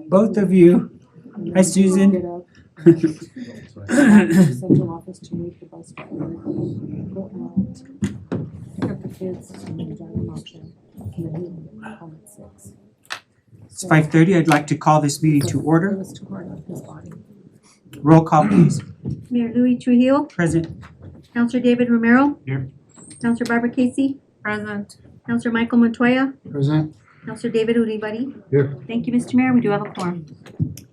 Both of you. Hi, Susan. Central office to meet the bus driver. Go out, pick up the kids, and then drive them auction. And then he'll home at 6. It's 5:30. I'd like to call this meeting to It order. was too hard on his body. Roll call, please. Mayor Louis Trujillo, Present. Councilor David Romero. Here. Councilor Barbara Casey. Present. Councilor Michael Montoya. Present. Councilor David Uribari. Here. Thank you, Mr. Mayor. We do have a quorum.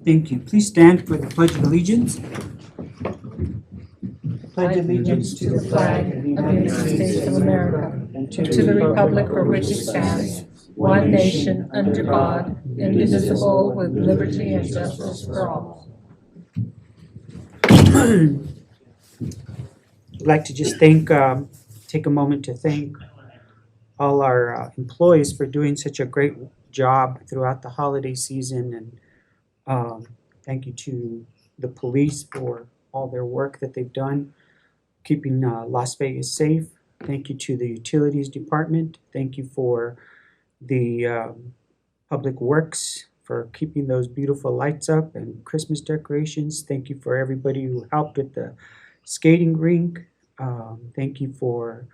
Thank you. Please stand for the Pledge of Allegiance. Pledge Allegiance to the flag of the United States of America and to the republic for which it stands, one nation under God, indivisible, with liberty and justice for all. I'd like to just take a moment to thank all our employees for doing such a great job throughout the holiday season, and thank you to the police for all their work that they've done keeping Las Vegas safe. Thank you to the Utilities Department. Thank you for the Public Works for keeping those beautiful lights up and Christmas decorations. Thank you for everybody who helped with the skating rink. Thank you for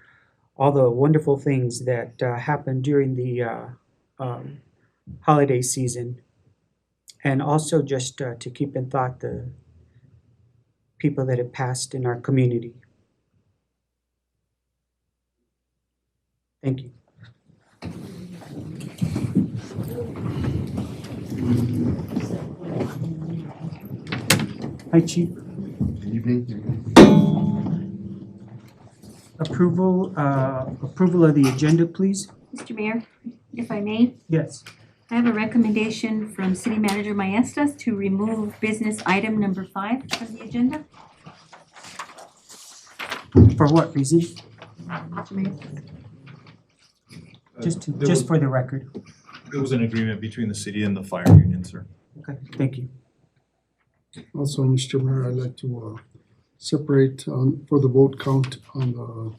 all the wonderful things that happened during the holiday season. And also just to keep in thought the people that have passed in our community. Thank you. Hi, Chief. Good evening. Approval of the agenda, please. Mr. Mayor, if I may, Yes. I have a recommendation from City Manager Maestas to remove business item number 5 from the agenda. For what reason? Mr. Mayor. Just for the record. There was an agreement between the city and the fire union, sir. Okay, thank you. Also, Mr. Mayor, I'd like to separate for the vote count on the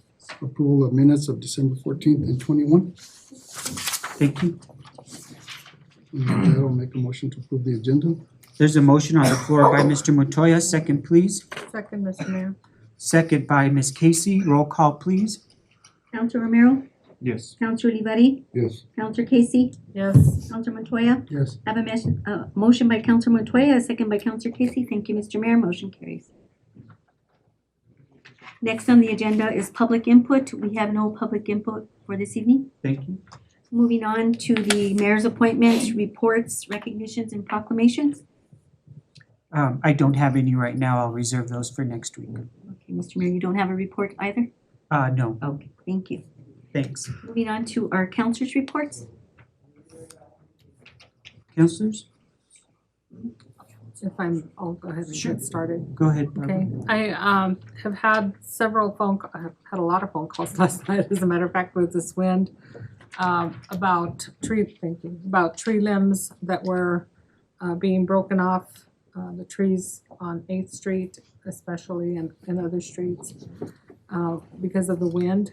approval of minutes of December 14th and 21. Thank you. And with that, I'll make a motion to approve the agenda. There's a motion on the floor by Mr. Montoya. Second, please. Second, Mr. Mayor. Second by Ms. Casey. Roll call, please. Councilor Romero. Yes. Councilor Uribari. Yes. Councilor Casey. Yes. Councilor Montoya. Yes. I have a motion by Councilor Montoya, a second by Councilor Casey. Thank you, Mr. Mayor. Motion carries. Next on the agenda is public input. We have no public input for this evening. Thank you. Moving on to the mayor's appointments, reports, recognitions, and proclamations. I don't have any right now. I'll reserve those for next week. Okay, Mr. Mayor, you don't have a report either? No, Okay, thank you. thanks. Moving on to our councilors' reports. Councilors, If I'll go ahead and Sure. get started. go ahead, Barbara. Okay, I have had I have had a lot of phone calls last night, as a matter of fact, with this wind, about tree limbs that were being broken off, the trees on 8th Street especially, and other streets, because of the wind.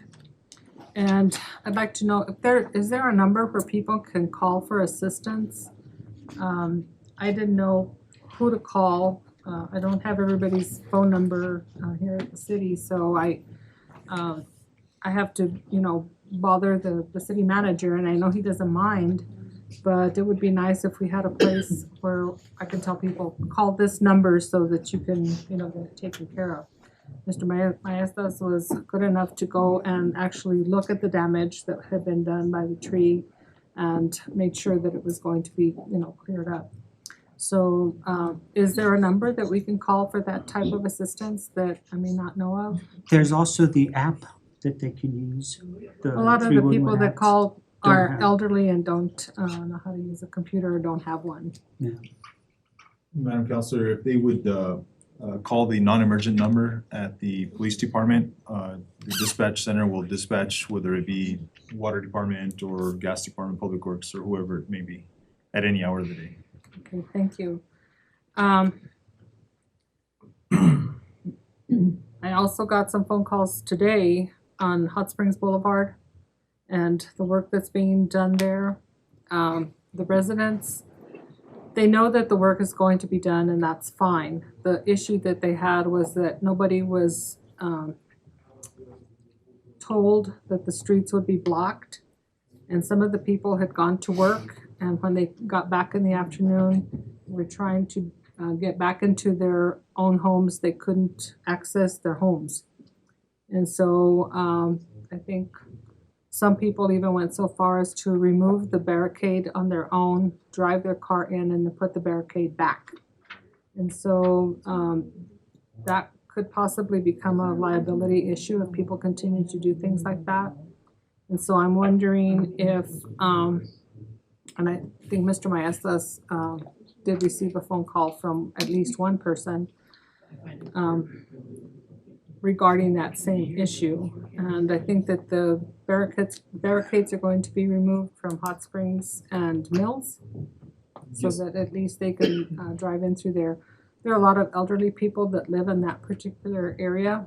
And I'd like to know if is there a number where people can call for assistance? I didn't know who to call. I don't have everybody's phone number here at the city, so I have to, bother the city manager, and I know he doesn't mind, but it would be nice if we had a place where I can tell people, call this number so that you can, get it taken care of. Mr. Maestas was good enough to go and actually look at the damage that had been done by the tree and made sure that it was going to be, cleared up. So, is there a number that we can call for that type of assistance that I may not know of? There's also the app that they can use. A lot of the people 311 that apps. call Don't are have. elderly and don't know how to use a computer or don't have one. Madam Counselor, if they would call the non-emergent number at the police department, the dispatch center will dispatch, whether it be water department or gas department, public works, or whoever it may be, at any hour of the day. Okay, thank you. I also got some phone calls today on Hot Springs Boulevard and the work that's being done there. the residents, they know that the work is going to be done and that's fine. The issue that they had was that nobody was told that the streets would be blocked. And some of the people had gone to work, and when they got back in the afternoon, were trying to get back into their own homes, they couldn't access their homes. And so I think some people even went so far as to remove the barricade on their own, drive their car in, and then put the barricade back. And so that could possibly become a liability issue if people continue to do things like that. And so I'm wondering if, and I think Mr. Maestas did receive a phone call from at least one person regarding that same issue. And I think that the barricades are going to be removed from Hot Springs and Mills, so that at least they can drive in through there. There are a lot of elderly people that live in that particular area,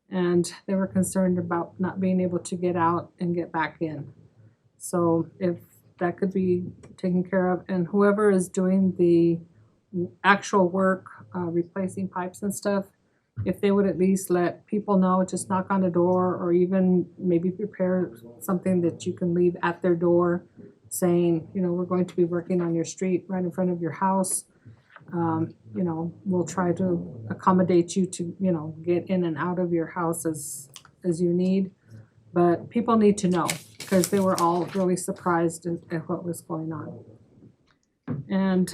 and they were concerned about not being able to get out and get back in. So if that could be taken care of, and whoever is doing the actual work, replacing pipes and stuff, if they would at least let people know, just knock on the door, or even maybe prepare something that you can leave at their door saying, you know, we're going to be working on your street right in front of your house. You know, we'll try to accommodate you to, you know, get in and out of your house as you need. But people need to know, because they were all really surprised at what was going on. And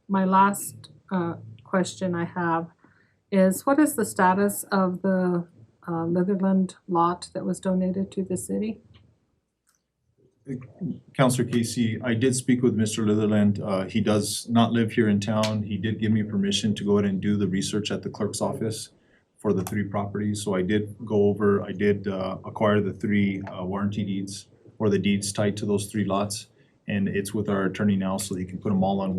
my last question I have is, what is the status of the Litherland lot that was donated to the city? Counselor Casey, I did speak with Mr. Litherland. He does not live here in town. He did give me permission to go ahead and do the research at the clerk's office for the 3 properties. So I did acquire the 3 warranty deeds, or the deeds tied to those 3 lots. And it's with our attorney now, so he can put them all on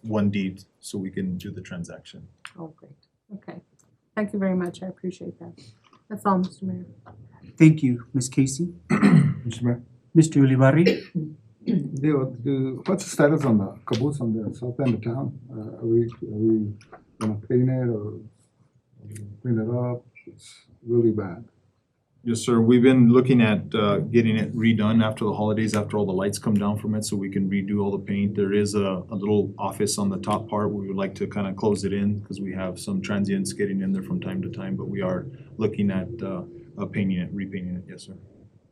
one deed, so we can do the transaction. Oh, great. Okay. Thank you very much. I appreciate that. That's all, Mr. Mayor. Thank you, Ms. Casey. Mr. Mayor, Mr. Ulibarri? what's the status on the caboose on the south end of town? Are we gonna clean it or clean it up? It's really bad. Yes, sir. We've been looking at getting it redone after the holidays, after all the lights come down from it, so we can redo all the paint. There is a little office on the top part. We would like to kind of close it in, because we have some transients getting in there from time to time, but we are looking at painting it, repainting it. Yes, sir.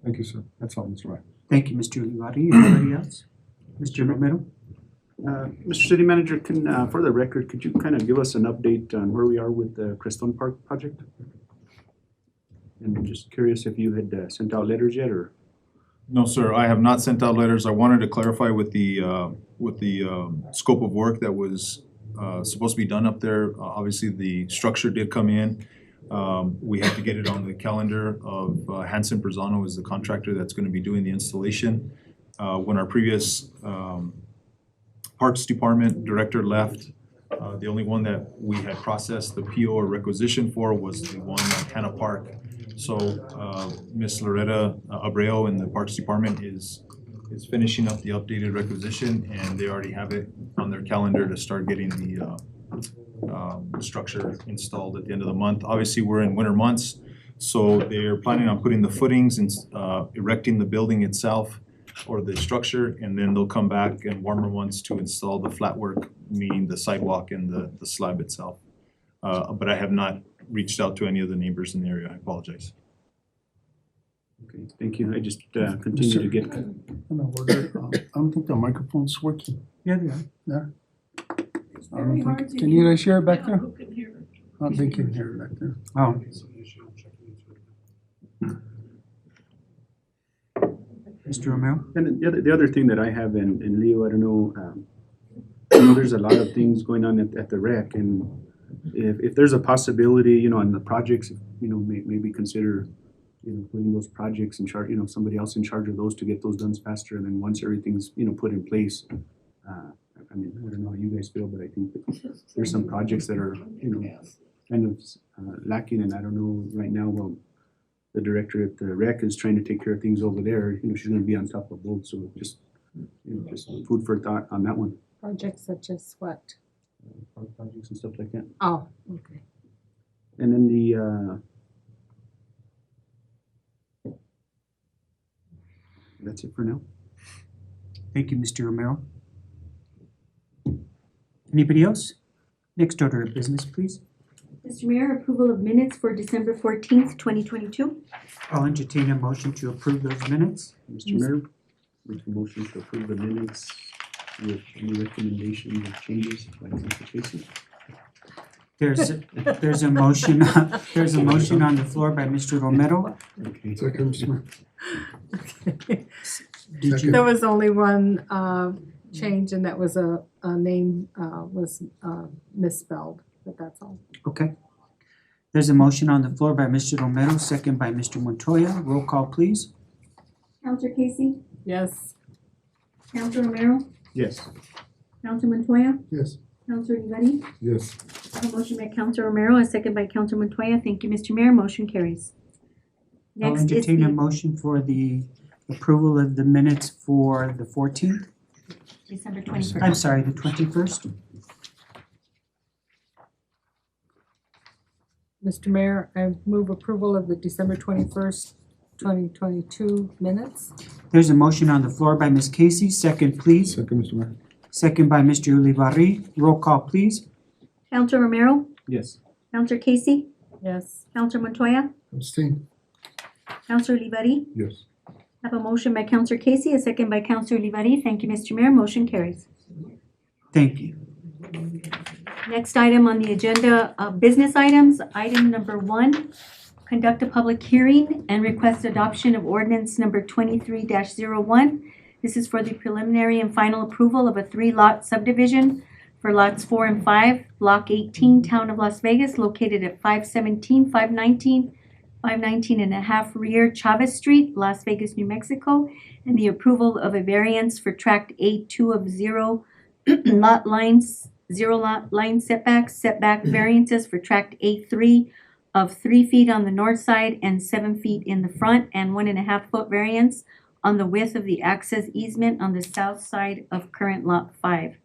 Thank you, sir. That's all, Mr. Mayor. Thank you, Mr. Ulibarri. Anybody else? Mr. Romero? Mr. City Manager, for the record, could you kind of give us an update on where we are with the Crestone Park project? And I'm just curious if you had sent out letters yet, or? No, sir. I have not sent out letters. I wanted to clarify with the scope of work that was supposed to be done up there. Obviously, the structure did come in. We have to get it on the calendar of Hanson Perzano is the contractor that's going to be doing the installation. When our previous Parks Department director left, the only one that we had processed the PO or requisition for was the one at Hanna Park. So Ms. Loretta Abreu in the Parks Department is finishing up the updated requisition, and they already have it on their calendar to start getting the structure installed at the end of the month. Obviously, we're in winter months, so they're planning on putting the footings and erecting the building itself or the structure, and then they'll come back in warmer months to install the flat work, meaning the sidewalk and the slab itself. But I have not reached out to any of the neighbors in the area. I apologize. Okay, thank you. I just continue to get. I don't think the microphone's working. Yeah, they are. There. I don't think, can you guys hear it back there? I don't think you can hear it back there. Oh. Mr. Romero? And the other thing that I have in Leo, I don't know, I know there's a lot of things going on at the rec, and if there's a possibility, you know, on the projects, you know, maybe consider, you know, putting those projects in charge, you know, somebody else in charge of those to get those done faster, and then once everything's, you know, put in place, I mean, I don't know how you guys feel, but I think that there's some projects that are, you know, kind of lacking, and I don't know right now, well, the director at the rec is trying to take care of things over there, you know, she's gonna be on top of both, so just, you know, just food for thought on that one. Projects such as what? Projects and stuff like that. Oh, okay. And then the, that's it for now. Thank you, Mr. Romero. Anybody else? Next order of business, please. Mr. Mayor, approval of minutes for December 14th, 2022. I'll entertain a motion to approve those minutes. Mr. Mayor, make a motion to approve the minutes with any recommendations or changes by Mr. Casey. There's a motion, there's a motion on the floor by Mr. Romero. Okay. Second, Mr. Mayor. Did you, There was only one change, and that was a name was misspelled, but that's all. okay. There's a motion on the floor by Mr. Romero, second by Mr. Montoya. Roll call, please. Counselor Casey, Yes. Counselor Romero, Yes. Counselor Montoya, Yes. Counselor Olivari. Yes. A motion by Counselor Romero, a second by Counselor Montoya. Thank you, Mr. Mayor. Motion carries. I'll Next is entertain a the motion for the approval of the minutes for the 14th. December I'm 21st. sorry, the 21st. Mr. Mayor, I move approval of the December 21st, 2022 minutes. There's a motion on the floor by Ms. Casey, second please. Second, Mr. Mayor. Second by Mr. Ulibarri. Roll call, please. Counselor Romero, Yes. Counselor Casey, Yes. Counselor Montoya, Abstain. Counselor Olivari. Yes. I have a motion by Counselor Casey, a second by Counselor Olivari. Thank you, Mr. Mayor. Motion carries. Thank you. Next item on the agenda, business items. Item number 1, conduct a public hearing and request adoption of ordinance number 23-01. This is for the preliminary and final approval of a 3-lot subdivision for lots 4 and 5, Block 18, Town of Las Vegas, located at 517, 519 and a half rear Chavez Street, Las Vegas, New Mexico, and the approval of a variance for tract A2 of 0 lot line setback variances for tract A3 of 3 feet on the north side and 7 feet in the front, and 1.5 foot variance on the width of the access easement on the south side of current lot 5.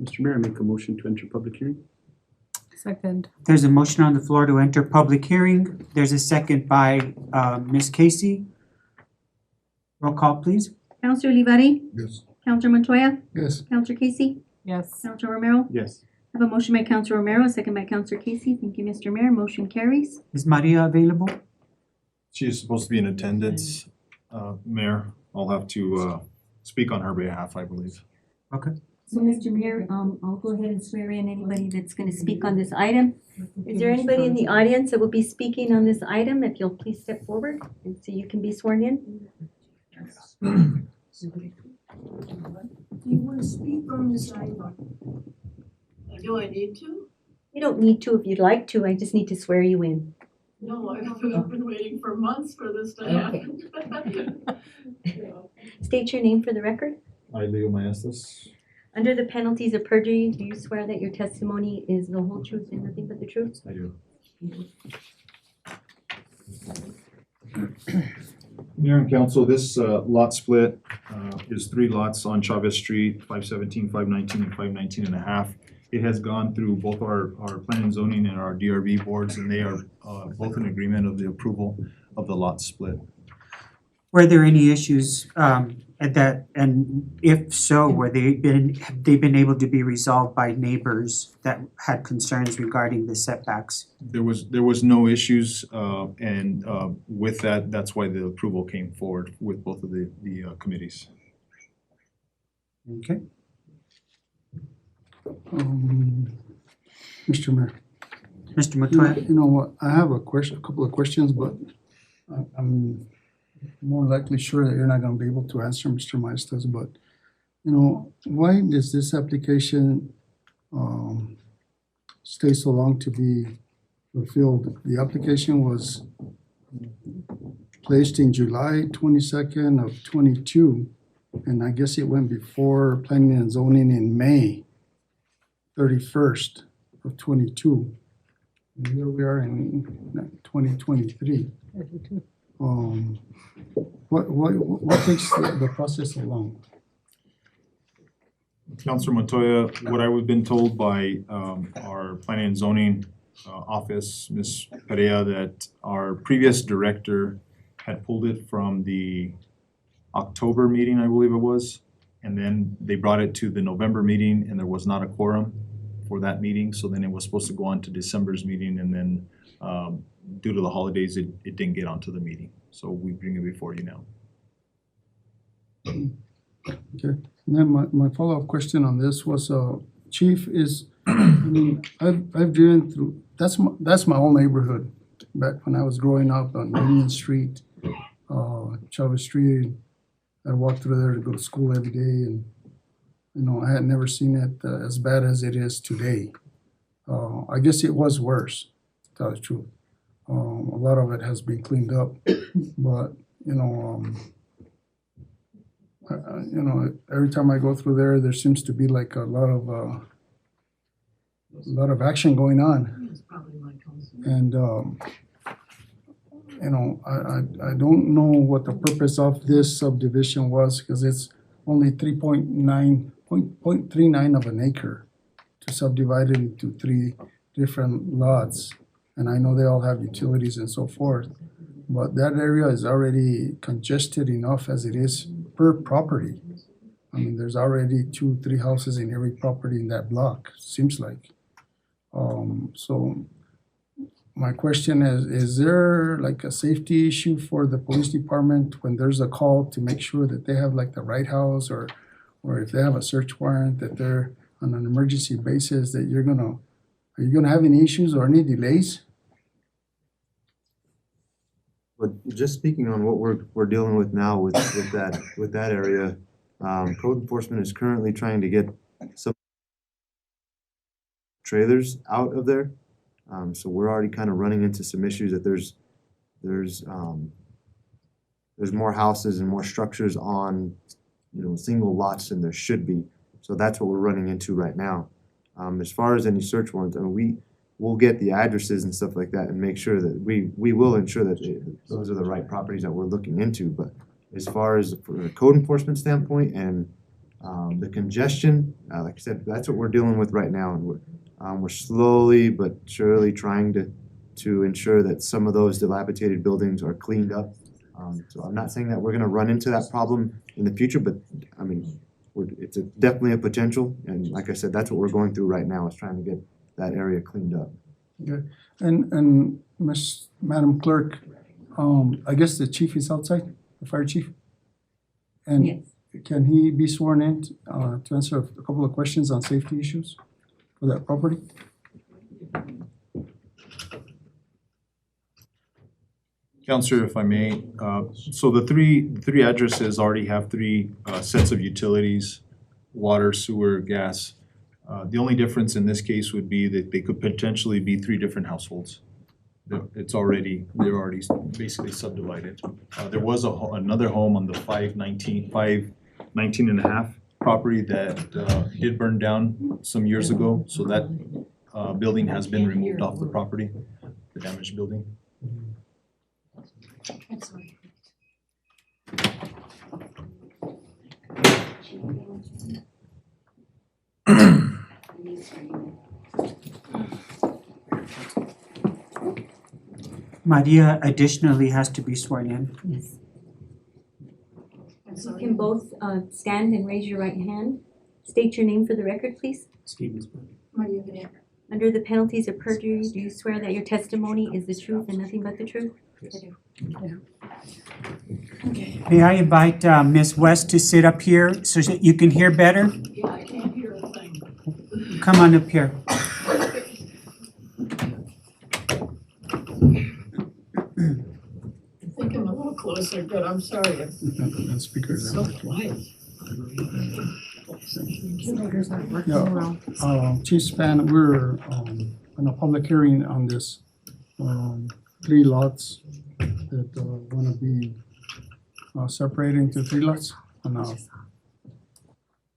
Mr. Mayor, I make a motion to enter public hearing. Second. There's a motion on the floor to enter public hearing. There's a second by Ms. Casey. Roll call, please. Counselor Olivari, Yes. Counselor Montoya, Yes. Counselor Casey, Yes. Counselor Romero. Yes. I have a motion by Counselor Romero, a second by Counselor Casey. Thank you, Mr. Mayor. Motion carries. Is Maria available? She is supposed to be in attendance, Mayor. I'll have to speak on her behalf, I believe. So, Mr. Mayor, I'll go ahead and swear in anybody that's gonna speak on this item. Is there anybody in the audience that will be speaking on this item? If you'll please step forward and so you can be sworn in. Do you want to speak on this item? Do I need to? You don't need to if you'd like to, I just need to swear you in. No, I've been waiting for months for this to happen. State your name for the record. I, Leo Maestas. Under the penalties of perjury, do you swear that your testimony is the whole truth and nothing but the truth? I do. Mayor and Council, this lot split is 3 lots on Chavez Street, 517, 519, and 519 and a half. It has gone through both our planning and zoning and our DRB boards, and they are both in agreement of the approval of the lot split. Were there any issues at that, and if so, have they been able to be resolved by neighbors that had concerns regarding the setbacks? There was no issues, and with that, that's why the approval came forward with both of the committees. Okay. Mr. Mayor, Mr. Montoya? you know what, I have a couple of questions, but I'm more likely sure that you're not gonna be able to answer, Mr. Maestas, but you know, why does this application stay so long to be fulfilled? The application was placed in July 22nd of 22, and I guess it went before planning and zoning in May 31st of 22. And here we are in 2023. What takes the process so long? Counselor Montoya, what I was been told by our planning and zoning office, Ms. Perea, that our previous director had pulled it from the October meeting, I believe it was. And then they brought it to the November meeting and there was not a quorum for that meeting. So then it was supposed to go on to December's meeting and then due to the holidays, it didn't get onto the meeting. So we bring it before you now. Okay, and then my follow-up question on this was, Chief, is, I mean, I've driven through, that's my old neighborhood. Back when I was growing up on Union Street, Chavez Street, I'd walk through there to go to school every day and, you know, I had never seen it as bad as it is today. I guess it was worse, to tell the truth. A lot of it has been cleaned up, but, you know, every time I go through there seems to be like a lot of action going on. It's probably my council. And, you know, I don't know what the purpose of this subdivision was, because it's only 0.39 of an acre to subdivide it into 3 different lots. And I know they all have utilities and so forth, but that area is already congested enough as it is per property. I mean, there's already 2-3 houses in every property in that block, seems like. So my question is there like a safety issue for the police department when there's a call to make sure that they have like the right house, or if they have a search warrant, that they're on an emergency basis, that are you gonna have any issues or any delays? But just speaking on what we're dealing with now with that area, code enforcement is currently trying to get some trailers out of there. So we're already kind of running into some issues that there's more houses and more structures on, you know, single lots than there should be. So that's what we're running into right now. As far as any search warrants, I mean, we'll get the addresses and stuff like that and make sure that we will ensure that those are the right properties that we're looking into. But as far as from a code enforcement standpoint and the congestion, like I said, that's what we're dealing with right now. And we're slowly but surely trying to ensure that some of those dilapidated buildings are cleaned up. So I'm not saying that we're gonna run into that problem in the future, but I mean, it's definitely a potential. And like I said, that's what we're going through right now, is trying to get that area cleaned up. Okay, and Madam Clerk, I guess the chief is outside, the fire chief? And Yes. can he be sworn in to answer a couple of questions on safety issues for that property? Counselor, if I may, so the three addresses already have 3 sets of utilities, water, sewer, gas. The only difference in this case would be that they could potentially be 3 different households. They're already basically subdivided. There was another home on the 519 and a half property that did burn down some years ago, so that building has been removed off the property, the damaged building. Maria additionally has to be sworn in. Yes. You can both stand and raise your right hand. State your name for the record, please. Maria Perea. Under the penalties of perjury, do you swear that your testimony is the truth and nothing but the truth? May I invite Ms. West to sit up here so that you can hear better? Yeah, I can't hear a thing. Come on up here. I think I'm a little closer, but I'm sorry, it's The speaker is so out. quiet. Computers aren't working Yeah. well. Chief Span, we're on a public hearing on this, 3 lots that gonna be separated into 3 lots on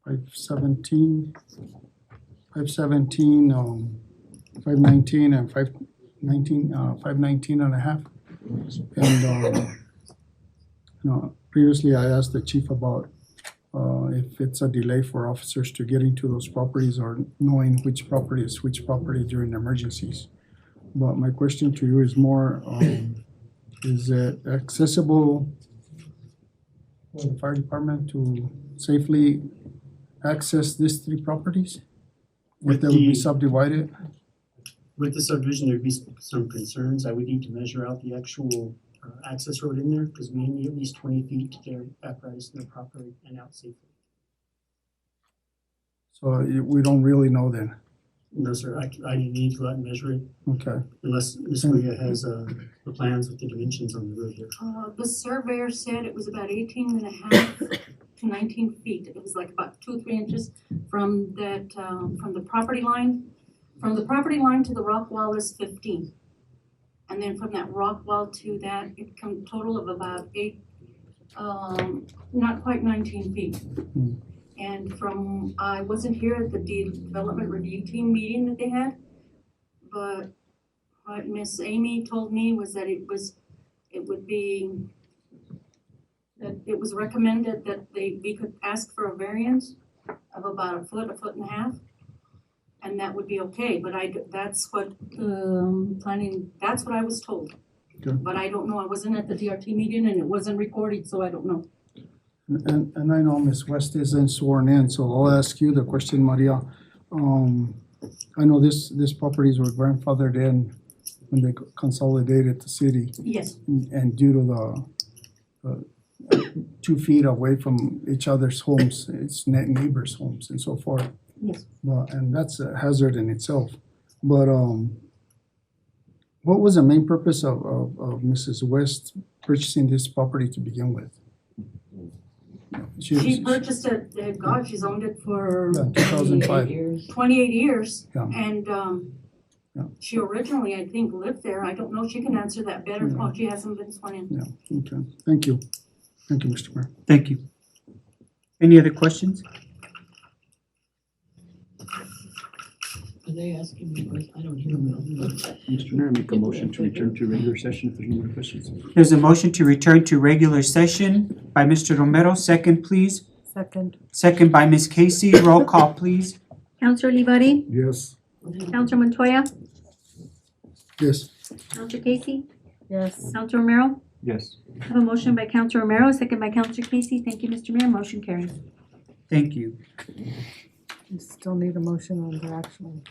517, 519 and 519 and a half. And No, previously I asked the chief about if it's a delay for officers to get into those properties or knowing which property is which property during emergencies. But my question to you is more, is it accessible for the fire department to safely access these three properties? If With they would be the- subdivided? With the subdivision, there'd be some concerns. I would need to measure out the actual access road in there, because we need at least 20 feet to their apparatus in their property and out safely. So we don't really know then, No, sir, I need to go out and measure it okay. unless Ms. Maria has the plans with the dimensions on the road here. The surveyor said it was about 18.5 to 19 feet. It was like about 2 or 3 inches from that, from the property line. From the property line to the rock wall is 15. And then from that rock wall to that, it comes total of about 8, not quite 19 feet. And from, I wasn't here at the development review team meeting that they had, but what Miss Amy told me was that it would be, that it was recommended that we could ask for a variance of about a foot and a half. And that would be okay, but that's what, planning, that's what I was told. Okay. But I don't know, I wasn't at the DRT meeting and it wasn't recorded, so I don't know. And I know Ms. West isn't sworn in, so I'll ask you the question, Maria. I know this properties were grandfathered in when they consolidated the city, Yes, and due to the 2 feet away from each other's homes, it's neighbors' homes and so forth. yes. Well, and that's a hazard in itself. But what was the main purpose of Mrs. West purchasing this property to begin with? She purchased it, God, she's owned it for Yeah, 2005. 28 years. Yeah. And Yeah. she originally, I think, lived there. I don't know, she can answer that better. Yeah. Oh, she hasn't been sworn in. Yeah, okay. Thank you. Thank you, Mr. Mayor. Thank you. Any other questions? Are they asking me, I don't hear them. Mr. Mayor, make a motion to return to regular session if there's no more questions. There's a motion to return to regular session by Mr. Romero. Second, please. Second. Second by Ms. Casey. Roll call, please. Counselor Olivari? Yes. Counselor Montoya? Yes. Counselor Casey? Yes. Counselor Romero? Yes. I have a motion by Counselor Romero, a second by Counselor Casey. Thank you, Mr. Mayor. Motion carries. Thank you. You still need a motion on the actual.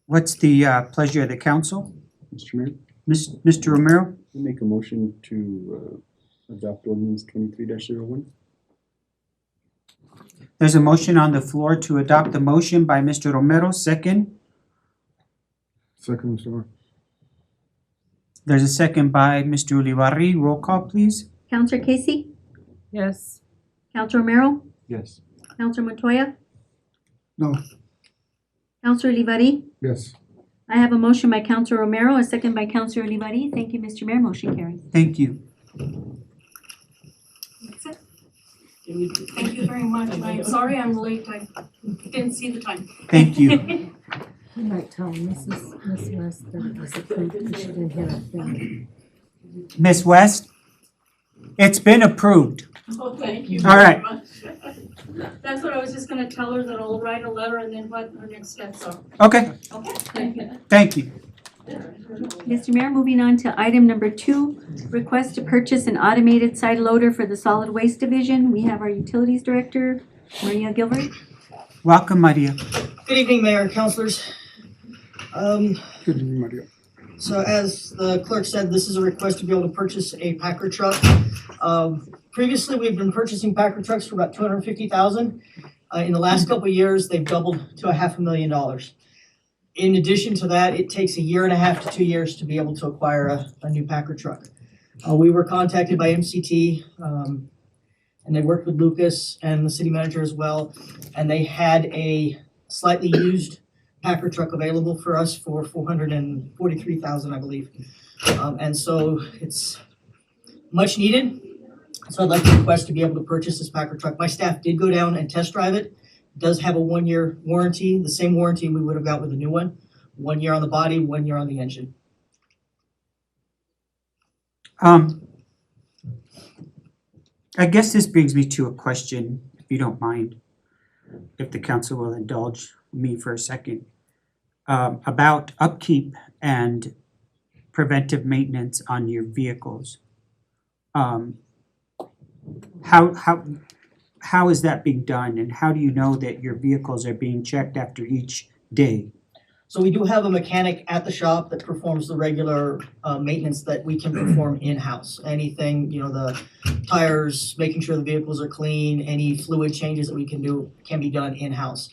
What's the pleasure of the council? Mr. Mayor, Mr. Romero? I make a motion to adopt ordinance 23-01. There's a motion on the floor to adopt the motion by Mr. Romero. Second. Second, Mr. Mayor. There's a second by Mr. Olivari. Roll call, please. Counselor Casey? Yes. Counselor Romero? Yes. Counselor Montoya? No. Counselor Olivari? Yes. I have a motion by Counselor Romero, a second by Counselor Olivari. Thank you, Mr. Mayor. Motion carries. Thank you. That's it. Thank you very much. I'm sorry I'm late. I didn't see the time. Thank you. You might tell Miss West that it was approved because she didn't hear that thing. Ms. West? It's been approved. Oh, thank you All right. very much. That's what I was just gonna tell her, that I'll write a letter and then what her next steps are. Okay, Okay, thank you. thank you. Mr. Mayor, moving on to item number 2, request to purchase an automated side loader for the solid waste division. We have our utilities director, Maria Gilbert. Welcome, Maria. Good evening, Mayor and Councilors. Good evening, Maria. So as the clerk said, this is a request to be able to purchase a Packer truck. Previously, we've been purchasing Packer trucks for about $250,000. In the last couple of years, they've doubled to $500,000. In addition to that, it takes 1.5 to 2 years to be able to acquire a new Packer truck. We were contacted by MCT, and they worked with Lucas and the city manager as well, and they had a slightly used Packer truck available for us for $443,000, I believe. And so it's much needed. So I'd like to request to be able to purchase this Packer truck. My staff did go down and test drive it. It does have a 1-year warranty, the same warranty we would have got with a new one. 1 year on the body, 1 year on the engine. I guess this brings me to a question, if you don't mind, if the council will indulge me for a second, about upkeep and preventive maintenance on your vehicles. How is that being done, and how do you know that your vehicles are being checked after each day? So we do have a mechanic at the shop that performs the regular maintenance that we can perform in-house. Anything, the tires, making sure the vehicles are clean, any fluid changes that we can do can be done in-house.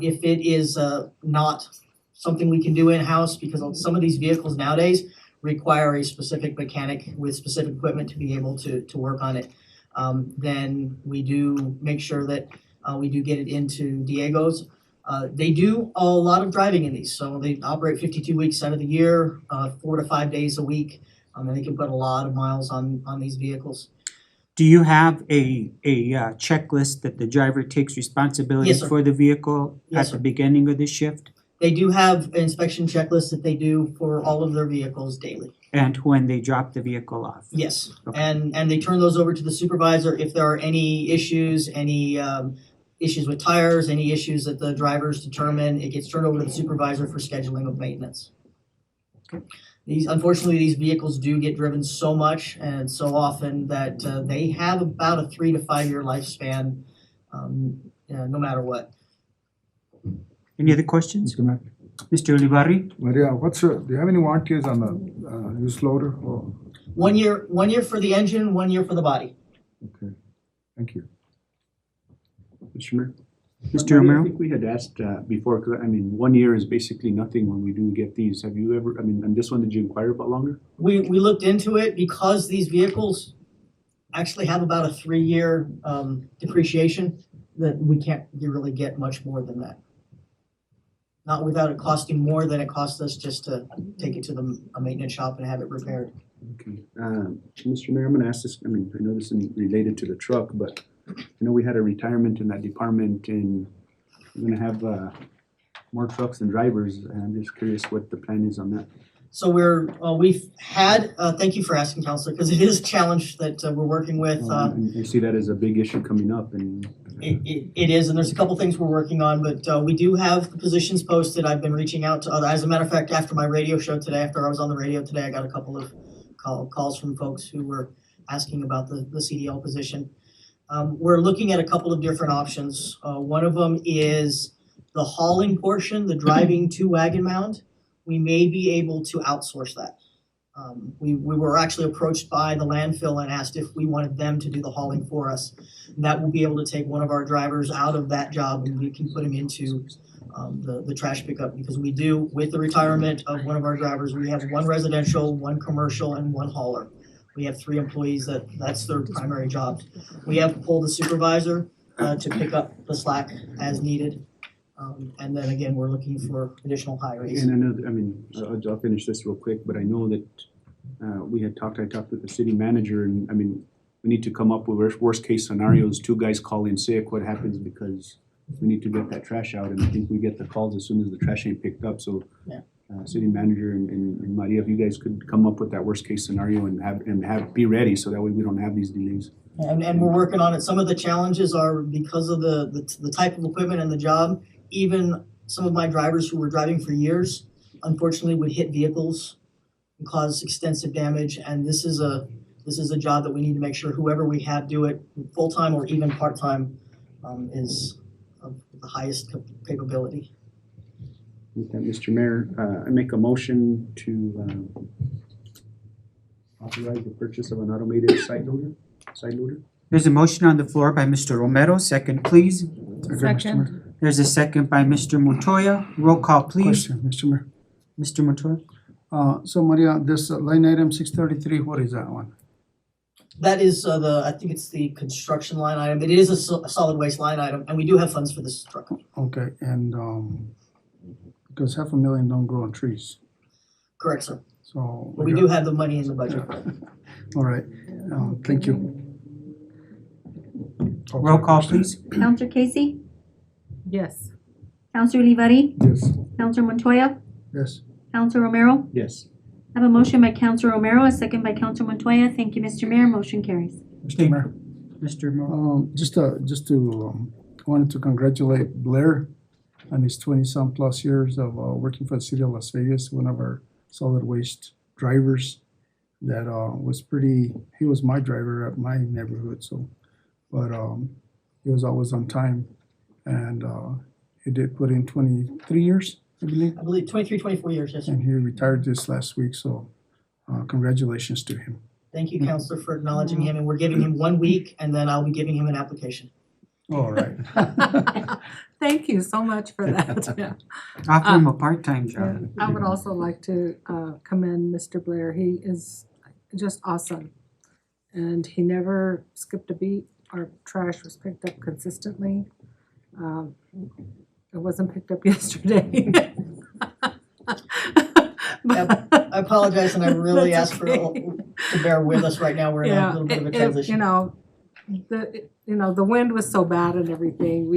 If it is not something we can do in-house, because some of these vehicles nowadays require a specific mechanic with specific equipment to be able to work on it, then we do make sure that we do get it into Diego's. They do a lot of driving in these, so they operate 52 weeks out of the year, 4 to 5 days a week, and they can put a lot of miles on these vehicles. Do you have a checklist that the driver takes responsibility Yes, sir. for the vehicle Yes, at the sir. beginning of the shift? They do have an inspection checklist that they do for all of their vehicles daily. And when they drop the vehicle off? Yes, Okay. and they turn those over to the supervisor if there are any issues, any issues with tires, any issues that the drivers determine, it gets turned over to the supervisor for scheduling of maintenance. Unfortunately, these vehicles do get driven so much and so often that they have about a 3 to 5 year lifespan, no matter what. Any other questions? Mr. Mayor. Mr. Olivari? Maria, do you have any warranties on the used loader? Oh, 1 year for the engine, 1 year for the body. okay, thank you. Mr. Mayor? Mr. I Romero? think we had asked before, because 1 year is basically nothing when we do get these. Have you ever, on this one, did you inquire about longer? We looked into it because these vehicles actually have about a 3 year depreciation, that we can't really get much more than that. Not without it costing more than it costs us just to take it to a maintenance shop and have it repaired. Okay. Mr. Mayor, I'm gonna ask this, I know this isn't related to the truck, but we had a retirement in that department, and we're gonna have more trucks and drivers, and I'm just curious what the plan is on that. So we've had, thank you for asking, Counselor, because it is a challenge that we're working with. I see that as a big issue coming up, and It is, and there's a couple things we're working on, but we do have the positions posted. I've been reaching out to other, as a matter of fact, after my radio show today, after I was on the radio today, I got a couple of calls from folks who were asking about the CDL position. We're looking at a couple of different options. One of them is the hauling portion, the driving to Wagon Mound. We may be able to outsource that. We were actually approached by the landfill and asked if we wanted them to do the hauling for us. That will be able to take one of our drivers out of that job, and we can put him into the trash pickup, because we do, with the retirement of one of our drivers, we have 1 residential, 1 commercial, and 1 hauler. We have 3 employees that's their primary job. We have pulled the supervisor to pick up the slack as needed. And then again, we're looking for additional hires. and I know, I'll finish this real quick, but I know that I talked with the city manager, and we need to come up with worst case scenarios. 2 guys call in sick, what happens, because we need to get that trash out, and I think we get the calls as soon as the trash ain't picked up, so. Yeah. City manager and Maria, if you guys could come up with that worst case scenario and be ready, so that way we don't have these delays. And we're working on it. Some of the challenges are because of the type of equipment and the job. Even some of my drivers who were driving for years, unfortunately, would hit vehicles and cause extensive damage. And this is a job that we need to make sure whoever we have do it full-time or even part-time is of the highest capability. With that, Mr. Mayor, I make a motion to authorize the purchase of an automated side loader. There's a motion on the floor by Mr. Romero, second please. Okay, Mr. Mayor. Second. There's a second by Mr. Montoya. Roll call please. Question, Mr. Mayor. Mr. Montoya? So Maria, this line item 633, what is that one? That is I think it's the construction line item. It is a solid waste line item, and we do have funds for this truck. Okay, and because $500,000 don't grow on trees, Correct, sir. so. But we do have the money in the budget. All right, thank you. Roll call please. Counselor Casey? Yes. Counselor Olivari? Yes. Counselor Montoya? Yes. Counselor Romero? Yes. I have a motion by Counselor Romero, a second by Counselor Montoya. Thank you, Mr. Mayor. Motion carries. Mr. Mayor. Mr. Mo? Wanted to congratulate Blair on his 20-some plus years of working for the city of Las Vegas, one of our solid waste drivers that he was my driver at my neighborhood, but he was always on time. And he did put in 23 years, I believe, I believe 23, 24 years, yes, sir. and he retired this last week, so congratulations to him. Thank you, Counselor, for acknowledging him, and we're giving him 1 week, and then I'll be giving him an application. All right. Thank you so much for that, yeah. Offer him a part-time job. And I would also like to commend Mr. Blair. He is just awesome. And he never skipped a beat. Our trash was picked up consistently. It wasn't picked up yesterday. I apologize, and I really That's ask for okay. to bear with us right now. We're in a Yeah, little bit of a you transition. know, the wind was so bad and everything,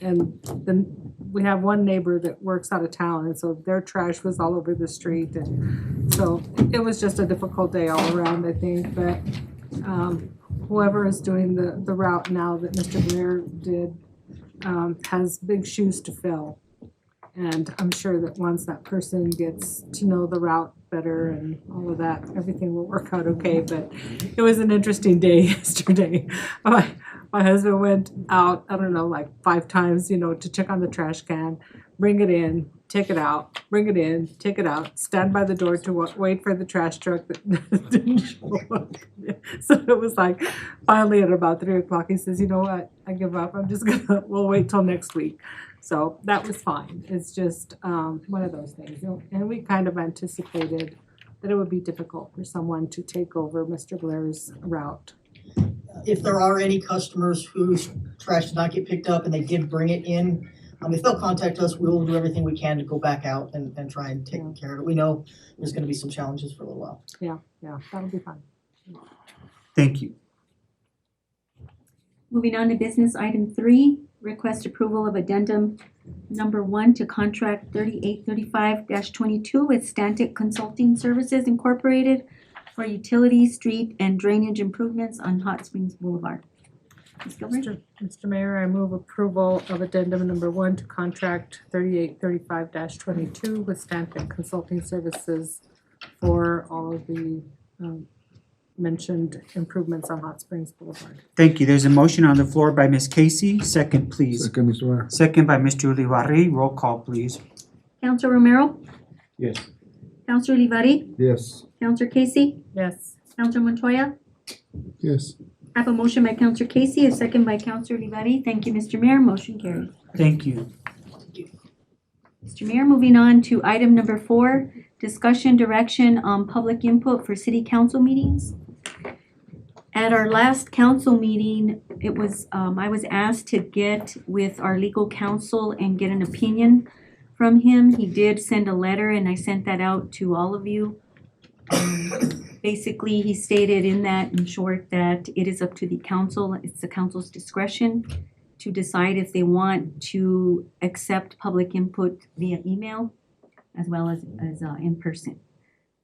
and then we have one neighbor that works out of town, and so their trash was all over the street, and so it was just a difficult day all around, I think, but whoever is doing the route now that Mr. Blair did has big shoes to fill. And I'm sure that once that person gets to know the route better and all of that, everything will work out okay. But it was an interesting day yesterday. My husband went out, I don't know, like 5 times, to check on the trash can, bring it in, take it out, bring it in, take it out, stand by the door to wait for the trash truck that didn't show up. So it was like, finally at about 3 o'clock, he says, you know what, I give up, we'll wait till next week. So that was fine. It's just one of those things. And we kind of anticipated that it would be difficult for someone to take over Mr. Blair's route. If there are any customers whose trash did not get picked up and they did bring it in, if they'll contact us, we'll do everything we can to go back out and try and take care of it. We know there's gonna be some challenges for a little while. Yeah, that'll be fun. Thank you. Moving on to business item 3, request approval of addendum number 1 to contract 3835-22 with Stantec Consulting Services Incorporated for utility, street, and drainage improvements on Hot Springs Boulevard. Ms. Gilbert? Mr. Mayor, I move approval of addendum number 1 to contract 3835-22 with Stantec Consulting Services for all of the mentioned improvements on Hot Springs Boulevard. Thank you. There's a motion on the floor by Ms. Casey. Second, please. Second, Mr. Mayor. Second by Mr. Ulibarri. Roll call, please. Counselor Romero? Yes. Counselor Olivari? Yes. Counselor Casey? Yes. Counselor Montoya? Yes. I have a motion by Counselor Casey, a second by Counselor Olivari. Thank you, Mr. Mayor. Motion carries. Thank you. Mr. Mayor, moving on to item number 4, discussion direction on public input for city council meetings. At our last council meeting, it was, I was asked to get with our legal counsel and get an opinion from him. He did send a letter and I sent that out to all of you. Basically, he stated in that, in short, that it is up to the council, it's the council's discretion to decide if they want to accept public input via email as well as in person.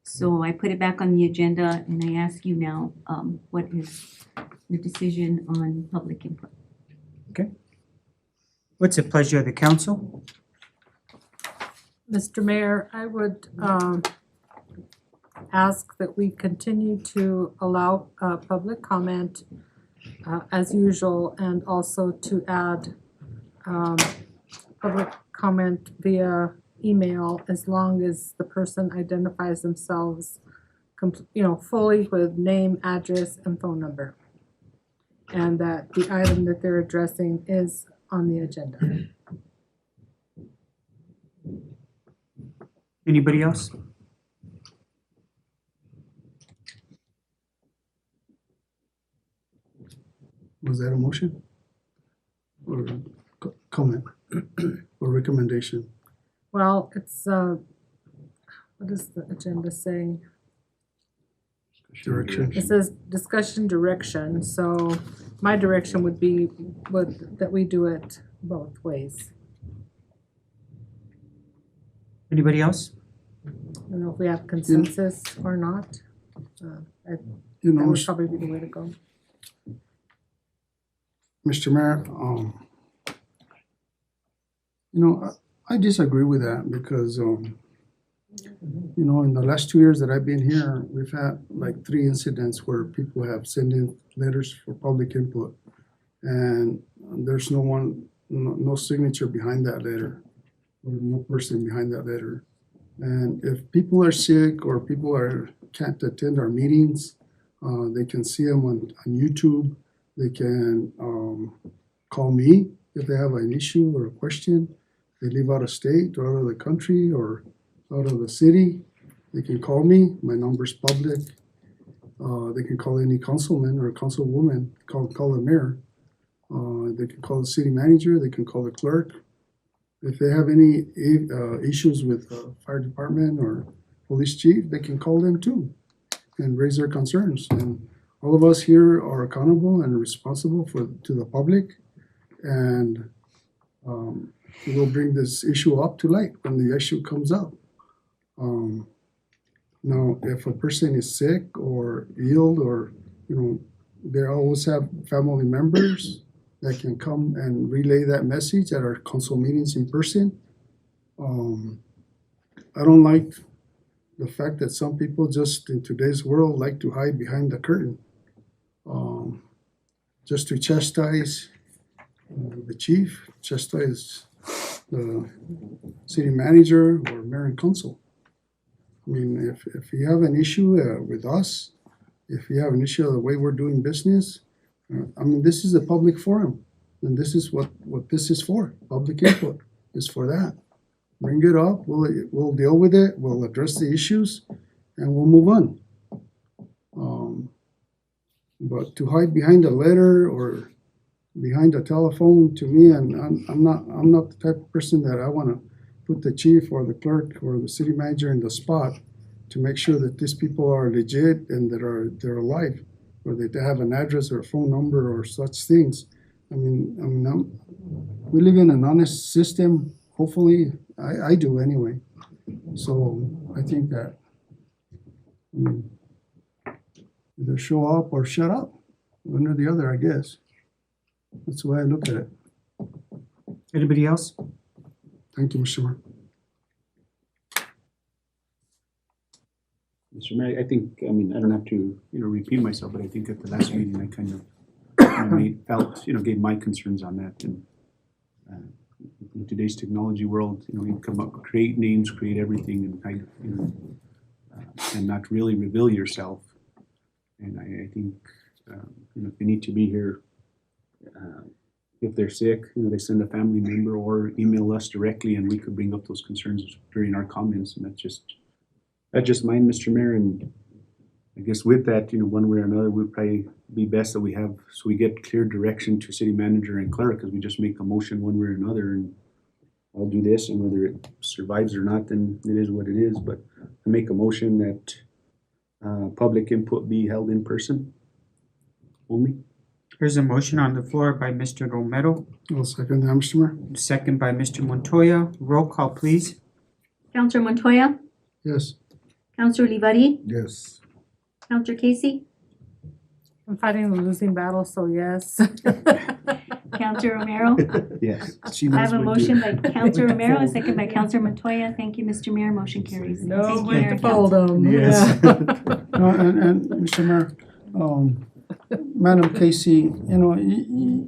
So I put it back on the agenda and I ask you now, what is your decision on public input? What's the pleasure of the council? Mr. Mayor, I would ask that we continue to allow public comment as usual, and also to add public comment via email as long as the person identifies themselves fully with name, address, and phone number. And that the item that they're addressing is on the agenda. Anybody else? Was that a motion? Or comment? Or recommendation? Well, it's, what does the agenda say? Direction? It says discussion direction, so my direction would be that we do it both ways. Anybody else? I don't know if we have consensus or not. You That know, would probably be the way to go. Mr. Mayor, you know, I disagree with that because, you know, in the last 2 years that I've been here, we've had like 3 incidents where people have sent in letters for public input. And there's no signature behind that letter, or no person behind that letter. And if people are sick or can't attend our meetings, they can see them on YouTube. They can call me if they have an issue or a question. They live out of state or out of the country or out of the city. They can call me. My number's public. They can call any councilman or councilwoman. Call the mayor. They can call the city manager. They can call the clerk. If they have any issues with fire department or police chief, they can call them too and raise their concerns. And all of us here are accountable and responsible to the public, and we'll bring this issue up to light when the issue comes up. Now, if a person is sick or ill, or they always have family members that can come and relay that message at our council meetings in person. I don't like the fact that some people just in today's world like to hide behind the curtain, just to chastise the chief, chastise the city manager or mayor and council. I mean, if you have an issue with us, if you have an issue of the way we're doing business, I mean, this is a public forum, and this is what this is for. Public input is for that. Bring it up, we'll deal with it, we'll address the issues, and we'll move on. But to hide behind a letter or behind a telephone, to me, and I'm not the type of person that I want to put the chief or the clerk or the city manager in the spot to make sure that these people are legit and that they're alive, or that they have an address or a phone number or such things. We live in an honest system. Hopefully, I do anyway. So I think that either show up or shut up, one or the other, I guess. That's the way I look at it. Anybody else? Thank you, Mr. Mayor. Mr. Mayor, I think, I don't have to, repeat myself, but I think at the last meeting, I kind of gave my concerns on that. And in today's technology world, you come up, create names, create everything, and kind of, and not really reveal yourself. And I think, if they need to be here, if they're sick, they send a family member or email us directly, and we could bring up those concerns during our comments. And that's just mine, Mr. Mayor. And I guess with that, one way or another, would probably be best that we get clear direction to city manager and clerk, because we just make a motion one way or another, and I'll do this, and whether it survives or not, then it is what it is. But I make a motion that public input be held in person only. There's a motion on the floor by Mr. Romero, I'll second that, Mr. Mayor. second by Mr. Montoya. Roll call, please. Counselor Montoya, Yes. Counselor Olivari, Yes. Counselor Casey, I'm fighting the losing battle, so yes. Counselor Romero. Yes. I have a motion by Counselor Romero, a second by Counselor Montoya. Thank you, Mr. Mayor. Motion carries. No Thank you, way Mayor to and fold Council. them. Yes. No, and Mr. Mayor, Madam Casey,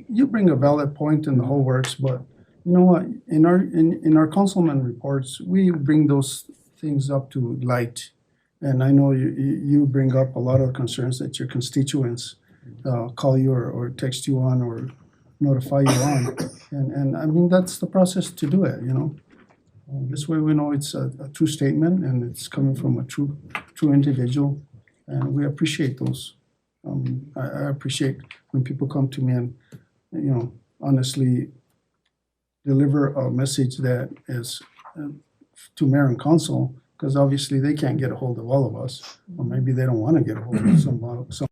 you bring a valid point in the whole works, but you know what? In our councilman reports, we bring those things up to light. And I know you bring up a lot of concerns that your constituents call you or text you on or notify you on. And that's the process to do it, This way we know it's a true statement and it's coming from a true individual, and we appreciate those. I appreciate when people come to me and, honestly deliver a message that is to mayor and council, because obviously they can't get a hold of all of us, or maybe they don't want to get a hold of some.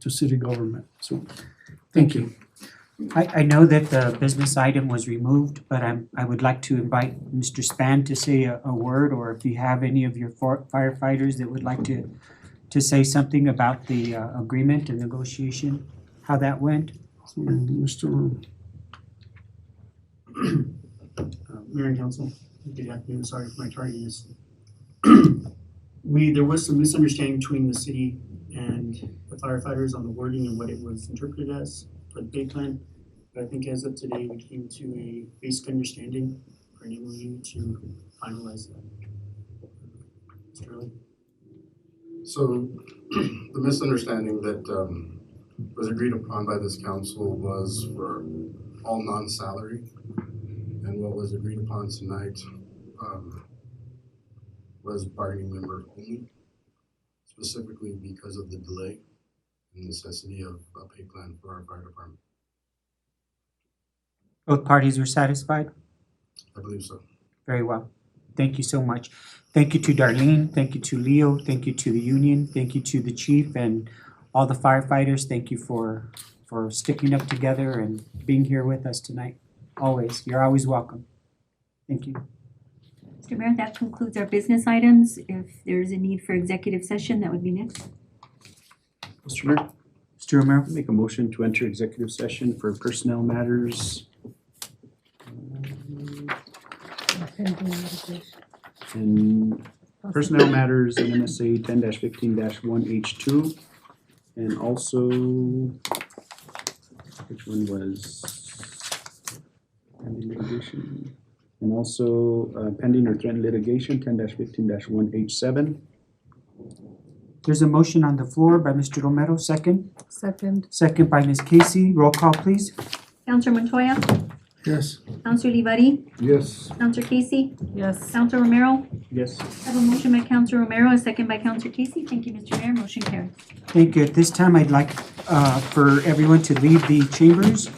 To city government. So, thank you. I know that the business item was removed, but I would like to invite Mr. Span to say a word, or if you have any of your firefighters that would like to say something about the agreement and negotiation, how that went. So, Mr. Mayor and council, good afternoon, sorry for my tardiness. There was some misunderstanding between the city and the firefighters on the wording and what it was interpreted as for the pay plan. But I think as of today, we came to a basic understanding for an MOU to finalize that. Mr. Early? So the misunderstanding that was agreed upon by this council was for all non-salary. And what was agreed upon tonight was bargaining member only, specifically because of the delay and necessity of a pay plan for our fire department. Both parties were satisfied? I believe so. Very well. Thank you so much. Thank you to Darlene, thank you to Leo, thank you to the union, thank you to the chief and all the firefighters. Thank you for sticking up together and being here with us tonight. Always, you're always welcome. Thank you. Mr. Mayor, that concludes our business items. If there's a need for executive session, that would be next. Mr. Mayor, Mr. Romero? make a motion to enter executive session for personnel matters. And personnel matters in MSA 10-15-1H2. And also, which one was? Pending litigation. And also pending or threatened litigation 10-15-1H7. There's a motion on the floor by Mr. Romero, second. Second. Second by Ms. Casey. Roll call, please. Counselor Montoya? Yes. Counselor Olivari? Yes. Counselor Casey? Yes. Counselor Romero? Yes. I have a motion by Counselor Romero, a second by Counselor Casey. Thank you, Mr. Mayor. Motion carries. Thank you. At this time, I'd like for everyone to leave the chambers.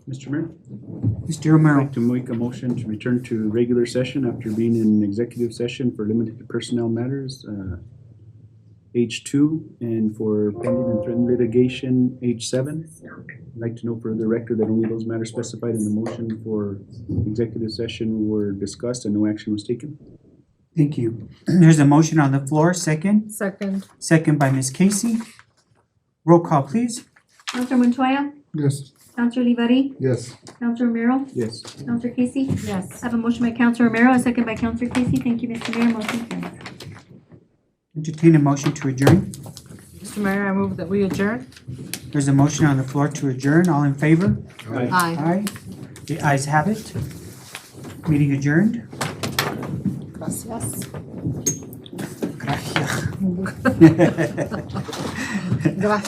Mr. Mayor, Mr. I'd Romero, like to make a motion to return to regular session after being in executive session for limited personnel matters, H2, and for pending and threatened litigation, H7. I'd like to know for the record that only those matters specified in the motion for executive session were discussed and no action was taken. thank you. There's a motion on the floor, second. Second, By Ms. Casey. Roll call, please. Counselor Montoya? Yes. Counselor Olivari? Yes. Counselor Romero? Yes. Counselor Casey? yes. I have a motion by Counselor Romero, a second by Counselor Casey. Thank you, Mr. Mayor. Motion carries. Entertain a motion to adjourn. Mr. Mayor, I move that we adjourn. There's a motion on the floor to adjourn. All in favor? Aye. Aye. The ayes have it. Meeting adjourned. Gracias. Gracias. Gracias.